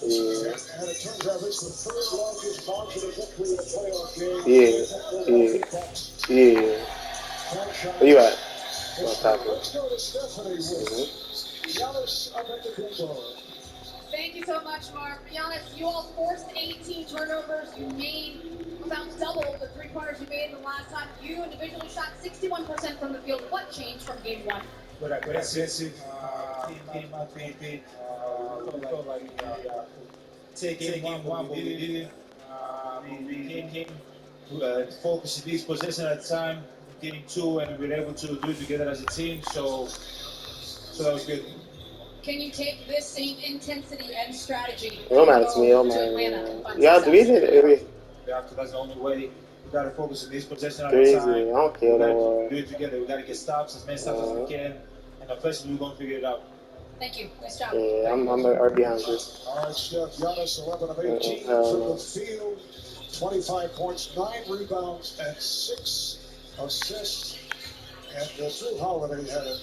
Yeah. And it turns out it's the third largest margin of victory in a playoff game. Yeah. Yeah. Yeah. Where you at? On top of it. Let's go to Stephanie Mm-hmm. with Giannis Antetokounmpo. Thank you so much, Mark. Giannis, you all forced 18 turnovers. You made about double the three-pointers you made the last time. You individually shot 61% from the field. What changed from game one? Good aggressive, team motivated. We felt like taking one, but we didn't. We came to focus in each possession at a time. Game two, and we were able to do it together as a team. So that was good. Can you take this same intensity and strategy Romance me, oh to man. Atlanta and find Yeah, success? That's the only way. We gotta focus on each possession at a 3 time. I don't care We gotta though. do it together. We gotta get stops, as many stops as we can, and offensively we're gonna figure it out. Thank you. Nice job. Yeah, I'm right behind you. All right, Steph, Giannis 11 of 18 from the field, 25 points, 9 rebounds, and 6 assists. And Drew Holiday had a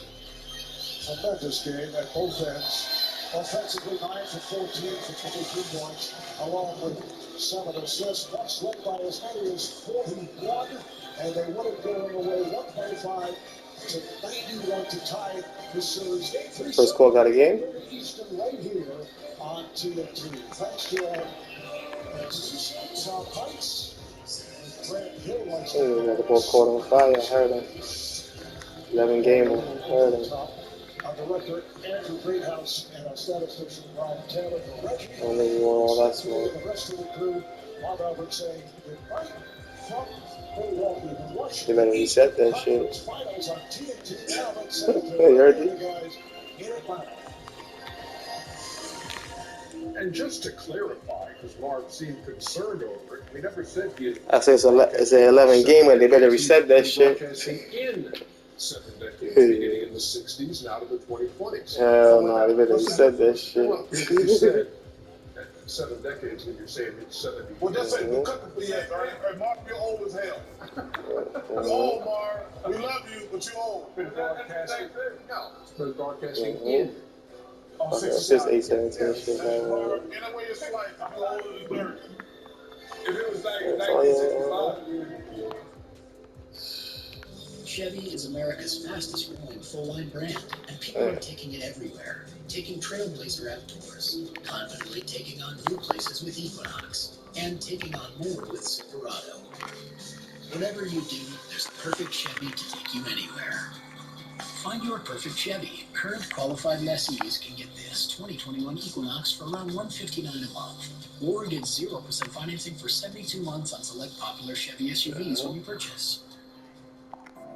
tremendous game at both ends. Offensively, 9 for 14 for 22 points, along with 7 assists. Bucks led by as many as 41, and they would have going away 125 to 91 to tie the series. Game 3. First call got a game? Easton right here on TNT. Thanks to our Tom Heights. Grant Hill likes Oh, got the ball caught on fire. I heard him. 11 game. I heard him. Our director, Andrew Greathouse, and our statistician, Brian Taylor. I don't think you want all that smoke. The rest of the crew, Bob Albert saying, right from Milwaukee, They better reset that shit. Finals on TNT. Now let's Hey, you heard me? guys in Atlanta. And just to clarify, because Mark seemed concerned over it, we never said he had. I say it's an 11 game and they better reset that shit. In 7 decades, beginning in the 60s, now to the 2020s. Hell no, they better reset that shit. Well, you said 7 decades when you're saying it's 70. Well, that's it. Mark, you're old as hell. You're old, Mark. We love you, but you're old. Broadcasting? No, it's been broadcasting in. Okay, it's just 8-17 shit. Anyway, it's like I'm older than 30. If it was like Oh, 1965. Chevy is America's fastest growing full-line brand, and people are taking it everywhere. Taking Trailblazer outdoors, confidently taking on new places with Equinox, and taking on more with Silverado. Whatever you do, there's the perfect Chevy to take you anywhere. Find your perfect Chevy. Current qualified lessees can get this 2021 Equinox for around $159 a month. Or get 0% financing for 72 months on select popular Chevy SUVs when you purchase.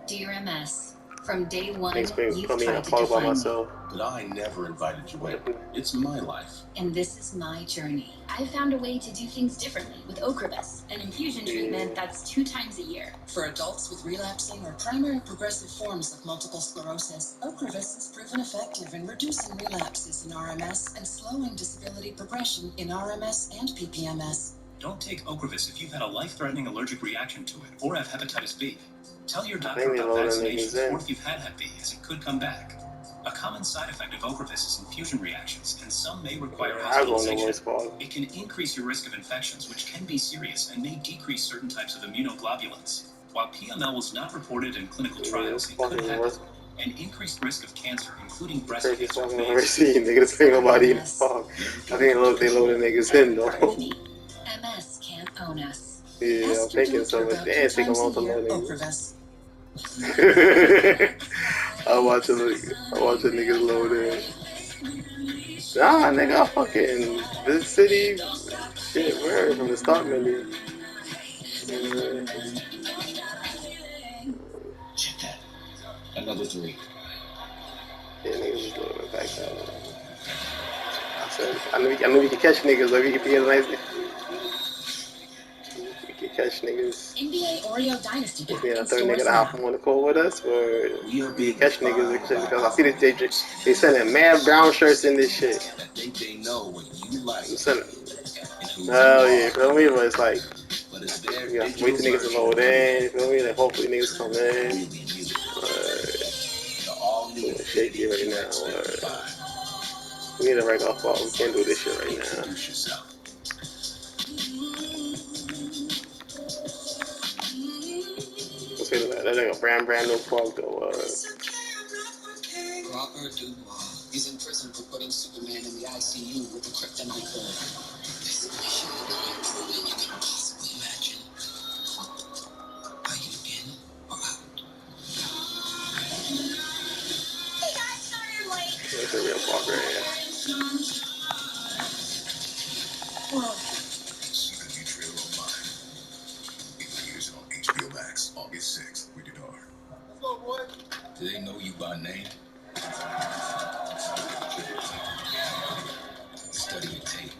Dear MS, from day one, thanks for you've putting me in a tried to call by define me. myself. But I never invited you in. It's my life. And this is my journey. I found a way to do things differently with Ocrevus, an infusion treatment that's 2 times a year. For adults with relapsing or primary progressive forms of multiple sclerosis, Ocrevus has proven effective in reducing relapses in RMS and slowing disability progression in RMS and PPMS. Don't take Ocrevus if you've had a life-threatening allergic reaction to it or have hepatitis B. Tell your doctor Maybe about loading niggas vaccinations in. or if you've had Hep B, as it could come back. A common side effect of Ocrevus is infusion reactions, and some may require I go in the hospitalization. worst spot. It can increase your risk of infections, which can be serious and may decrease certain types of immunoglobulins. While PML was not reported in clinical trials, it could have an increased risk of cancer, including breast Crazy cancer fucking overseas. Niggas ain't nobody in the fog. I think they loading niggas in though. MS can't own us. Yeah, I'm Ask your thinking so, doctor but about they 2 ain't take a times long a to year load niggas. Ocrevus. I watch a niggas load in. Nah, nigga, I fucking this city shit. Where from the start, maybe. Check that. Another 3. Yeah, niggas just loading it back down. I said, I knew we could catch niggas. Like we could be a nice. We could catch niggas. NBA Oreo Dynasty Pack. Be a in third nigga stores to now. hop on the call with us, or We are being catch niggas and shit. defined Because by I see this they sending mad brown shirts in this shit. that they know what you like. I'm sending. And who Hell you yeah, are. feel me? But it's like But it's their we got to digital wait till niggas to version load of in. Feel me? Like hopefully niggas come in. really you. The all-new Shaky right now. Infiniti QX 55. We need a regular fall. We can't do this shit right now. Introduce yourself. Let's say that nigga brand new fog though. Robert Dubois. He's in prison for putting Superman in the ICU with the kryptonite code. This mission is more than you can possibly imagine. Are you in or out? Hey guys, sorry I'm late. That's a real fog right here. Super new trailer online. In theaters on HBO Max, August 6th. Rated R. Do they know you by name? Study your tape.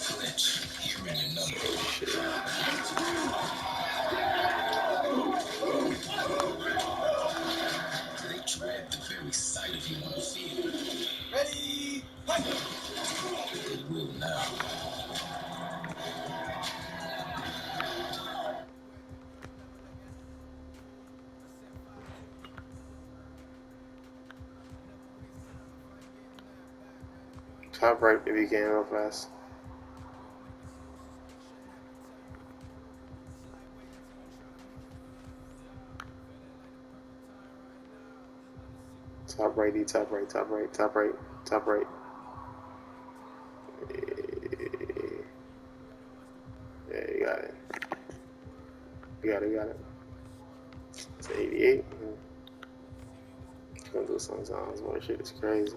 Glitch. Hearing your number. They dread the very sight of you on the field. Ready? Fight! They will now. Top right if you can real fast. Top righty, top right, top right, top right, top right. Yeah, you got it. You got it. It's 88. It's gonna do sometimes. More shit is crazy.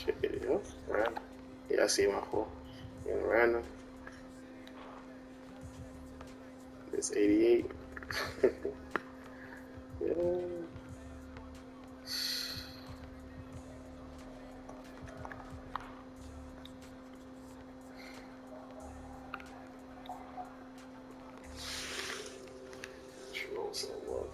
Shit, yeah. Random. Yeah, I see my four. In random. It's 88. Yeah. Troll so what?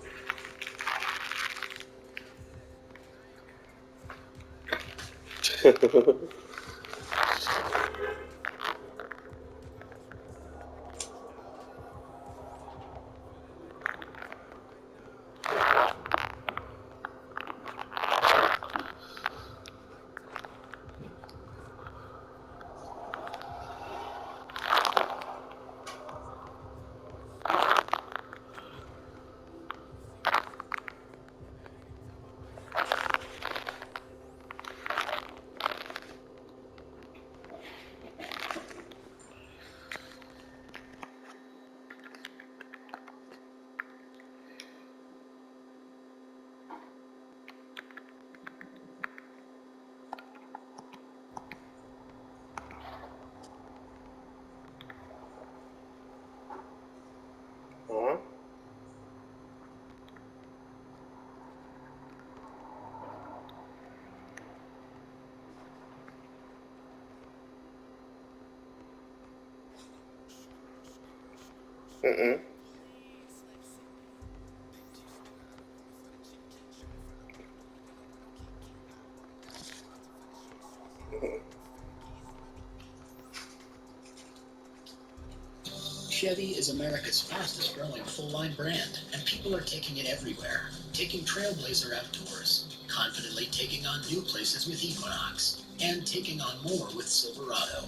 Chevy is America's fastest growing full-line brand, and people are taking it everywhere. Taking Trailblazer outdoors, confidently taking on new places with Equinox, and taking on more with Silverado.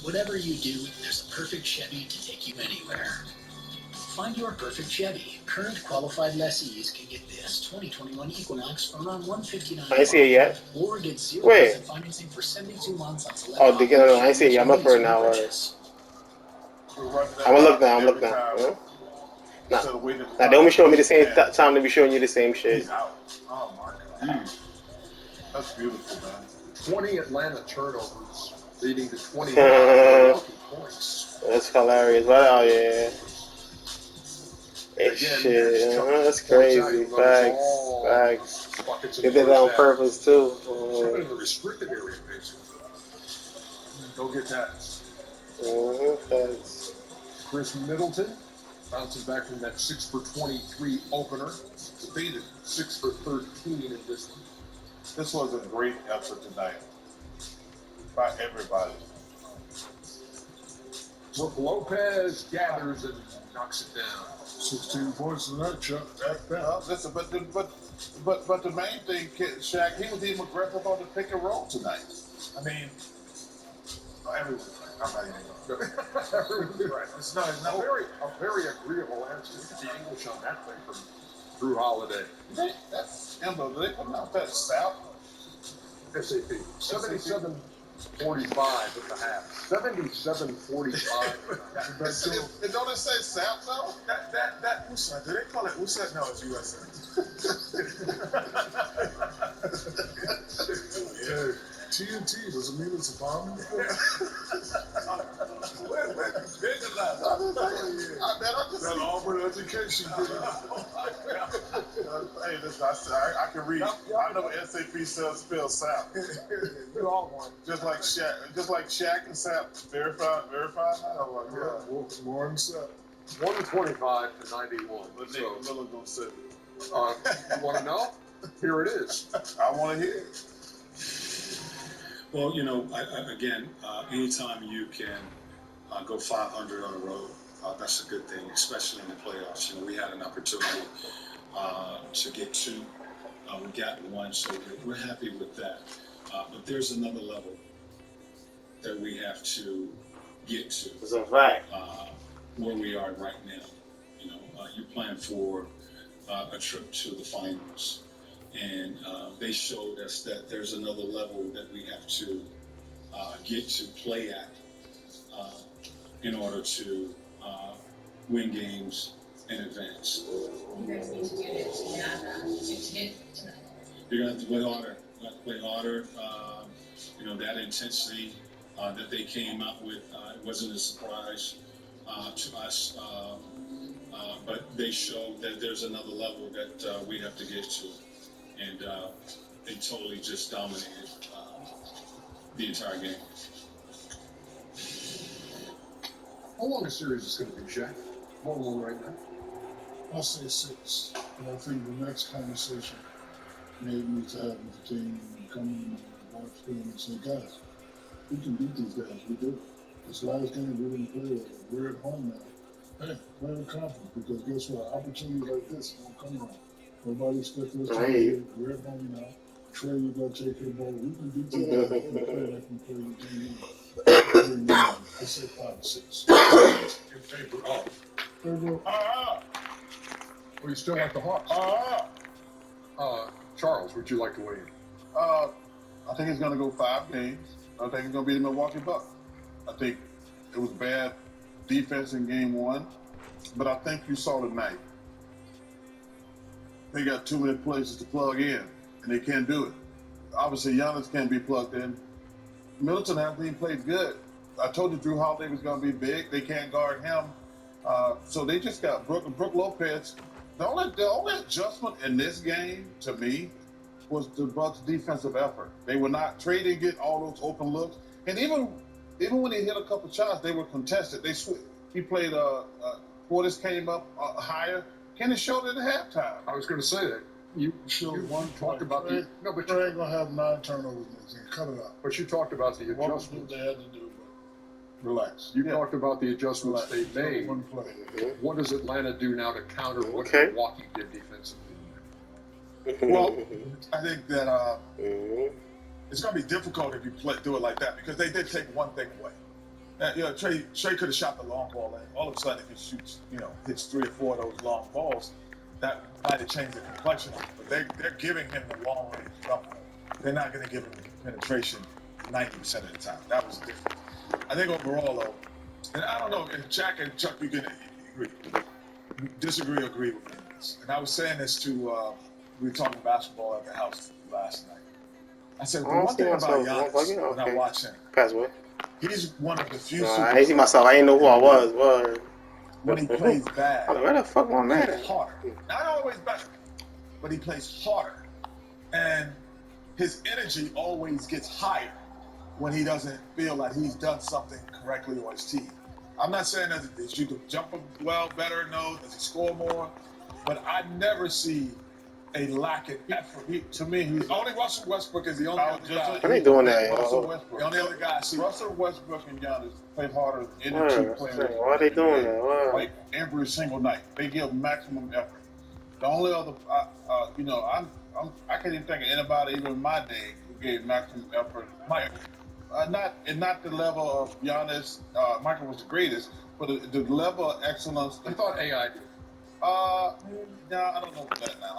Whatever you do, there's a perfect Chevy to take you anywhere. Find your perfect Chevy. Current qualified lessees can get this 2021 Equinox for around $159. I ain't see it yet. Or get 0% financing for 72 months on select. Oh, I ain't see it yet. I'm up for it now. I'm gonna look now. Nah, don't be showing me the same time to be showing you the same shit. Oh my God. That's beautiful, man. 20 Atlanta turnovers, leading to 20 points. That's hilarious. But oh yeah. Shit, that's crazy. Facts. They did that on purpose too. In the restricted area, basically. Go get that. Facts. Chris Middleton bouncing back from that 6 for 23 opener. defeated 6 for 13 in this one. This was a great effort tonight by everybody. Brook Lopez gathers and knocks it down. 16 points tonight, Chuck. Listen, but the main thing, Shaq, he was even aggressive on the pick and roll tonight. I mean, everyone's right. I'm not even going to. Everyone's right. It's not a very agreeable answer. The English on that thing from Drew Holiday. That's Embo. Do they come out that SAP? SAP. 77-45 at the half. 77-45. Don't it say SAP though? That USA. Do they call it USA? No, it's USA. Yeah. TNT doesn't mean it's a bomb. That Auburn education. Hey, listen, I can read. I know what SAP spells SAP. You all won. Just like Shaq and SAP. Verified. Oh my God. More than SAP. 125 to 91. What Nick Miller gonna say? You want to know? Here it is. I want to hear it. Well, again, anytime you can go 500 on the road, that's a good thing, especially in the playoffs. We had an opportunity to get 2. We got 1, so we're happy with that. But there's another level that we have to get to. It's a fact. Where we are right now. You plan for a trip to the finals. And they showed us that there's another level that we have to get to play at in order to win games in advance. You guys need to do this. You're going to have to play harder. That intensity that they came out with, it wasn't a surprise to us. But they showed that there's another level that we have to get to. And they totally just dominated the entire game. How long a series is going to be, Shaq? How long right now? I'll say 6. And I think the next conversation maybe is to have the team come in and watch film and say, guys, we can beat these guys. We do. This last game we didn't play. We're at home now. Hey, play with confidence because guess what? Opportunities like this won't come around. Nobody expected us to play. We're at home now. Trey, you got to take your ball. We can beat you. We can play like we play with Jimmy. I say 5 or 6. Your favorite off. Favorite? Well, you still like the Hawks. Charles, would you like to weigh in? I think it's going to go 5 games. I think it's going to be the Milwaukee Bucks. I think it was bad defense in game 1, but I think you saw tonight. They got too many places to plug in, and they can't do it. Obviously, Giannis can't be plugged in. Middleton hasn't even played good. I told you Drew Holiday was going to be big. They can't guard him. So they just got Brook Lopez. The only adjustment in this game, to me, was the Bucks' defensive effort. They were not trading, get all those open looks. And even when he hit a couple shots, they were contested. He played, Portis came up higher. Kenny showed it at halftime. I was going to say that. You talked about Trey, but Trey ain't going to have 9 turnovers next game. Cut it out. But you talked about the adjustments. What they had to do, but relax. You talked about the adjustments they made. What does Atlanta do now to counter what Milwaukee did defensively? Well, I think that it's going to be difficult if you do it like that because they did take one thing away. Trey could have shot the long ball, and all of a sudden, if he shoots, hits 3 or 4 of those long balls, that might have changed the complexion of it. But they're giving him the long range jump. They're not going to give him the penetration 90% of the time. That was different. I think overall, though, and I don't know if Jack and Chuck, you can disagree or agree with me. And I was saying this to, we were talking basketball at the house last night. I said, the one thing about Giannis, when I watch him, he's one of the few I see myself. I didn't know who I was. When he plays bad, where the fuck my man? He plays harder. Not always better, but he plays harder. And his energy always gets higher when he doesn't feel like he's done something correctly on his team. I'm not saying that you can jump him better, no, does he score more? But I never see a lack of effort. To me, he's Only Russell Westbrook is the only other guy. How they doing that, Russell yo? Westbrook. The only other guy I see. Russell Westbrook and Giannis play harder than any Word. two players. Why are they doing that? Why? Like every single night, they give maximum effort. The only other, you know, I can't even think of anybody even in my day who gave maximum effort. Not the level of Giannis. Michael was the greatest, but the level of excellence. I thought AI did. No, I don't know about that now.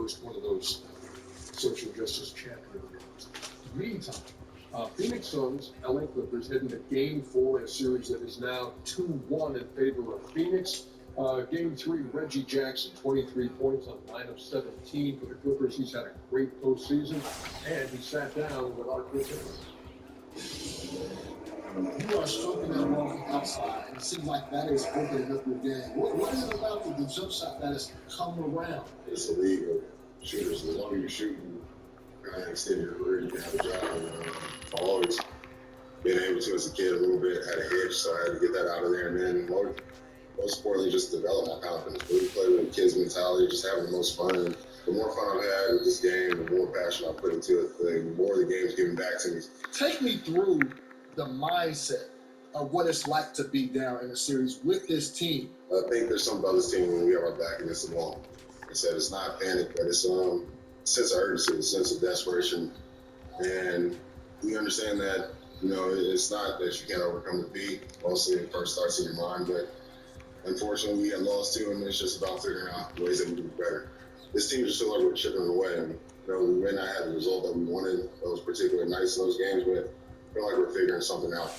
first one of those social justice champions. Meantime, Phoenix Suns, LA Clippers heading to Game 4 in a series that is now 2-1 in favor of Phoenix. Game 3, Reggie Jackson, 23 points on 9 of 17 for the Clippers. He's had a great postseason, and he sat down without Chris Evans. You are stroking that ball from outside. It seems like that is opening up your game. What is it about the jump shot that has come around? It's a league of shooters. As long as you're shooting, kind of extend your career, you can have a job. I've always been able to, as a kid, a little bit, had a hitch, so I had to get that out of there. And then most importantly, just develop my confidence. Really play with the kids' mentality, just having the most fun. And the more fun I've had with this game, the more passion I put into it, the more the game's giving back to me. Take me through the mindset of what it's like to be down in a series with this team. I think there's something about this team when we have our back against the wall. Like I said, it's not panic, but it's a sense of urgency, a sense of desperation. And we understand that, it's not that you can't overcome the beat. Mostly it first starts in your mind, but unfortunately we had lost too, and it's just about figuring out ways that we can do better. This team just feel like we're chipping it away. And, we may not have the result that we wanted those particular nights in those games, but I feel like we're figuring something out.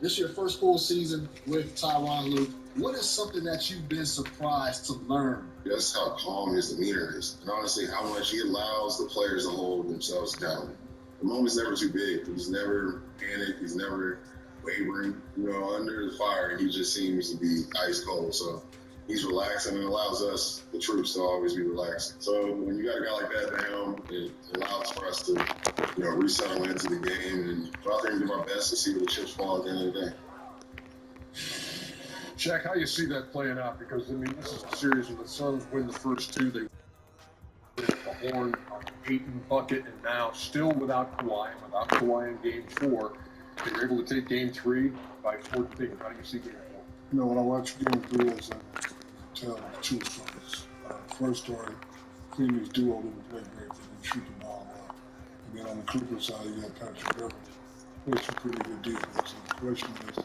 This is your first full season with Tyronn Lue. What is something that you've been surprised to learn? Just how calm his demeanor is, and honestly, how much he allows the players to hold themselves down. The moment's never too big. He's never panicked. He's never wavering. Under the fire, he just seems to be ice cold. So he's relaxed, and it allows us, the troops, to always be relaxed. So when you got a guy like that at the helm, it allows for us to, resettle into the game and go out there and do our best to see where the chips fall at the end of the day. Shaq, how you see that playing out? Because, this is a series where the Suns win the first two. They win the horn on Ayton bucket, and now still without Kawhi. Without Kawhi in Game 4, they were able to take Game 3 by 14. How do you see Game 4? When I watch Game 3, as I tell two stories. First story, Phoenix duo didn't play great. They didn't shoot the ball well. And then on the Clippers side, you got Patrick Beverley. Plays some pretty good defense. So the question is,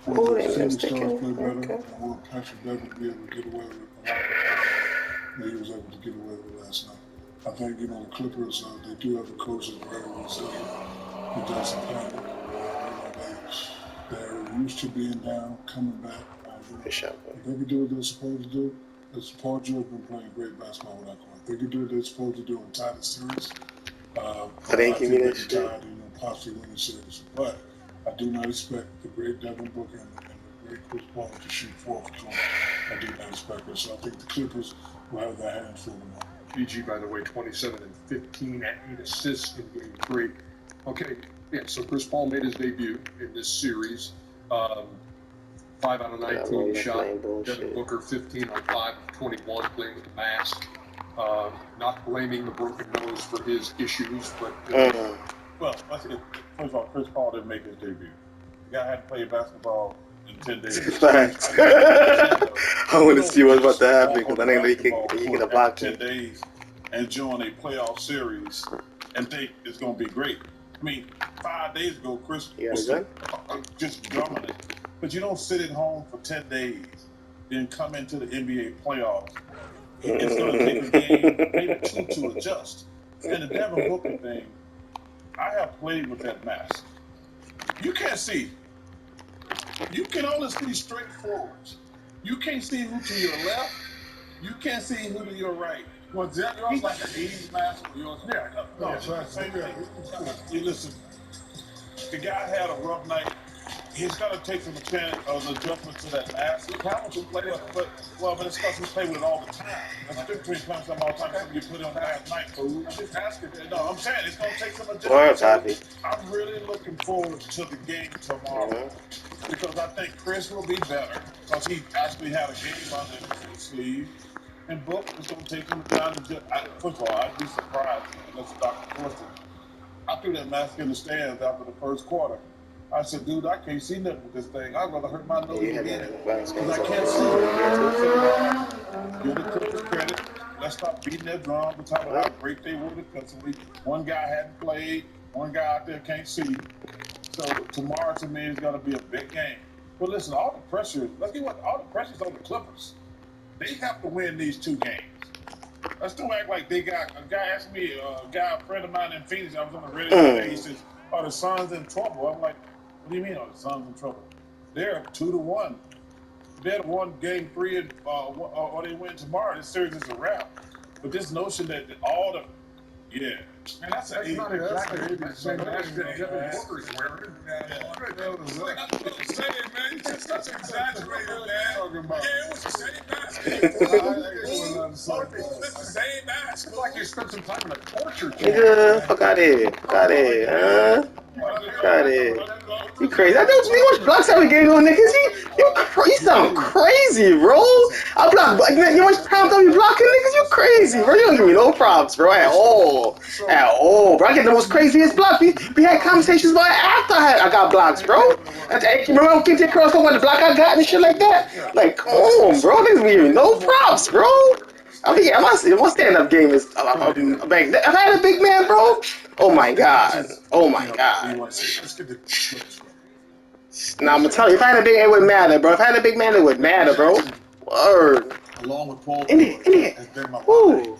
will the Phoenix Stars play better, and will Patrick Beverley be able to get away with a lot of the that he was able to get away with last night? I think, the Clippers, they do have a coach that's very resilient. He doesn't panic. They're used to being down, coming back. If they can do what they're supposed to do, Paul George been playing great basketball without Kawhi. If they can do what they're supposed to do in title series, I think they can tie, possibly win the series. But I do not expect the great Devin Booker and the great Chris Paul to shoot fourth corner. I do not expect it. So I think the Clippers will have their hands full tomorrow. PG, by the way, 27 and 15 at 8 assists in Game 3. Okay, so Chris Paul made his debut in this series. 5 out of 19 shot. Devin Booker 15 on 5 of 21, playing with the mask. Not blaming the broken nose for his issues, but well, first of all, Chris Paul didn't make his debut. The guy hadn't played basketball in 10 days. Facts. I want to see what's about to happen because I think he can block 10 days and join a playoff series and think it's going to be great. 5 days ago, Chris was just dominant. But you don't sit at home for 10 days, then come into the NBA playoffs. It's going to take a game, maybe 2 to adjust. And the Devin Booker thing, I have played with that mask. You can't see. You can only see straight forwards. You can't see who to your left. You can't see who to your right. Well, yours like an 80s mask or yours? Yeah, same thing. You listen, the guy had a rough night. He's got to take some adjustment to that mask. Hamilton played with it, but it's because he played with it all the time. That's the difference between playing something all the time and you put it on last night. So I'm just asking. No, I'm saying it's going to take some adjustment. I'm really looking forward to the game tomorrow because I think Chris will be better because he actually had a game under his sleeve. And Book is going to take him time to just. First of all, I'd be surprised unless Dr. Corson. I threw that mask in the stands after the first quarter. I said, dude, I can't see nothing with this thing. I'd rather hurt my nose again because I can't see. Give the Clippers credit. Let's stop beating their drum and talk about how great they were defensively. One guy hadn't played. One guy out there can't see. So tomorrow to me is going to be a big game. But listen, all the pressure. Let's get what all the pressure's on the Clippers. They have to win these 2 games. Let's still act like they got a guy asked me, a friend of mine in Phoenix. I was on the radio today. He says, "Are the Suns in trouble?" I'm like, "What do you mean, are the Suns in trouble? They're 2-1. They had won game 3 and or they win tomorrow. This series is a wrap." But this notion that all the man, that's not exactly the same basketball. Man, you just such an exaggerator, man. Yeah, it was the same basketball. It's the same basketball. It's like you spent some time in a torture camp. Nigga, fuck out of here. Fuck out of here, huh? Fuck out of here. You crazy. I know you watch blocks every game on niggas. You sound crazy, bro. I block, you watch props on you blocking niggas, you crazy, bro. You don't give me no props, bro, at all. At all, bro. I get the most craziest blocks. We had conversations about it after I got blocks, bro. Remember Kente Cross what the block I got and shit like that? Like, come on, bro. Niggas be giving no props, bro. I mean, my stand-up game is if I had a big man, bro. Oh my god. Oh my god. Nah, I'm gonna tell you, if I had a big man, it would matter, bro. If I had a big man, it would matter, bro. Word. Along with Paul Indian. Woo.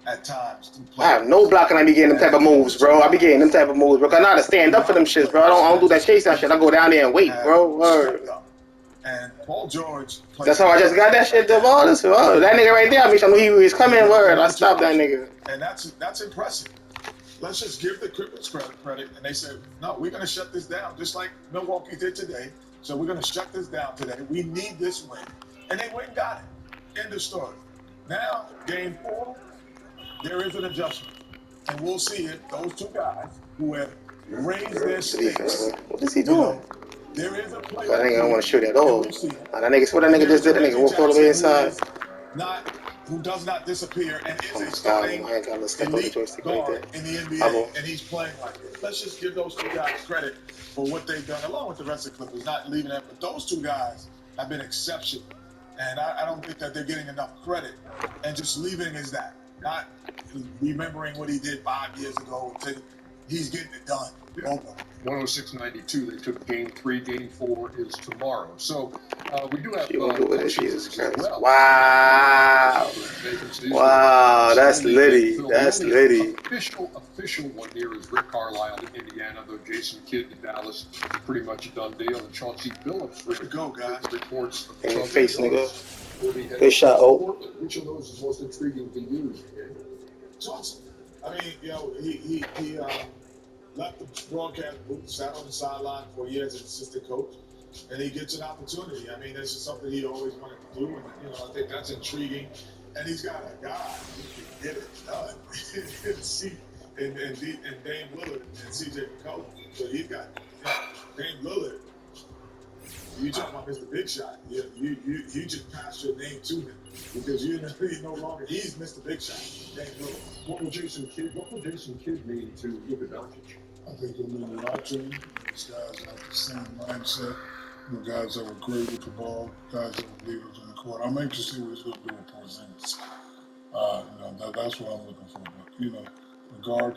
At times. I have no blocking. I be getting them type of moves, bro. I be getting them type of moves, bro. Cause I know how to stand up for them shits, bro. I don't do that chase out shit. I go down there and wait, bro. Word. And Paul George. That's how I just got that shit. That nigga right there. I mean, I knew he was coming. Word. I stopped that nigga. And that's impressive. Let's just give the Clippers credit. And they said, no, we're gonna shut this down, just like Milwaukee did today. So we're gonna shut this down today. We need this win, and they went and got it. End of story. Now, game 4, there is an adjustment, and we'll see if those two guys who have raised their stakes. What is he doing? There is a play. I think I don't want to shoot at all. What that nigga just did? That nigga walked all the way inside. Who does not disappear and is a starting elite guard in the NBA, and he's playing like it. Let's just give those two guys credit for what they've done, along with the rest of the Clippers, not leaving that. But those two guys have been exceptional, and I don't think that they're getting enough credit. And just leaving is that, not remembering what he did 5 years ago. He's getting it done. Yeah. 106-92. They took game 3. Game 4 is tomorrow. So we do have. Well. Wow. Wow, that's litty. That's litty. Official one here is Rick Carlisle in Indiana, though Jason Kidd in Dallas, pretty much a done deal. And Chauncey Billups reports. In your face, nigga. Good shot, Which of those is most intriguing to you? Chauncey. I mean, he left the broadcast booth, sat on the sideline for a year as an assistant coach, and he gets an opportunity. I mean, that's just something he always wanted to do, and I think that's intriguing. And he's got a guy who can get it done. and Dame Lillard and CJ McCollum. So he's got Dame Lillard. You talking about Mr. Big Shot? You just passed your name to him because he's no longer. He's Mr. Big Shot. Dame Lillard. What will Jason Kidd mean to Luka Doncic? I think he'll mean a lot to him. These guys have the same mindset. Guys that were great with the ball, guys that were leaders on the court. I'm anxious to see what he's going to do with Porzingis. That's what I'm looking for. But, the guard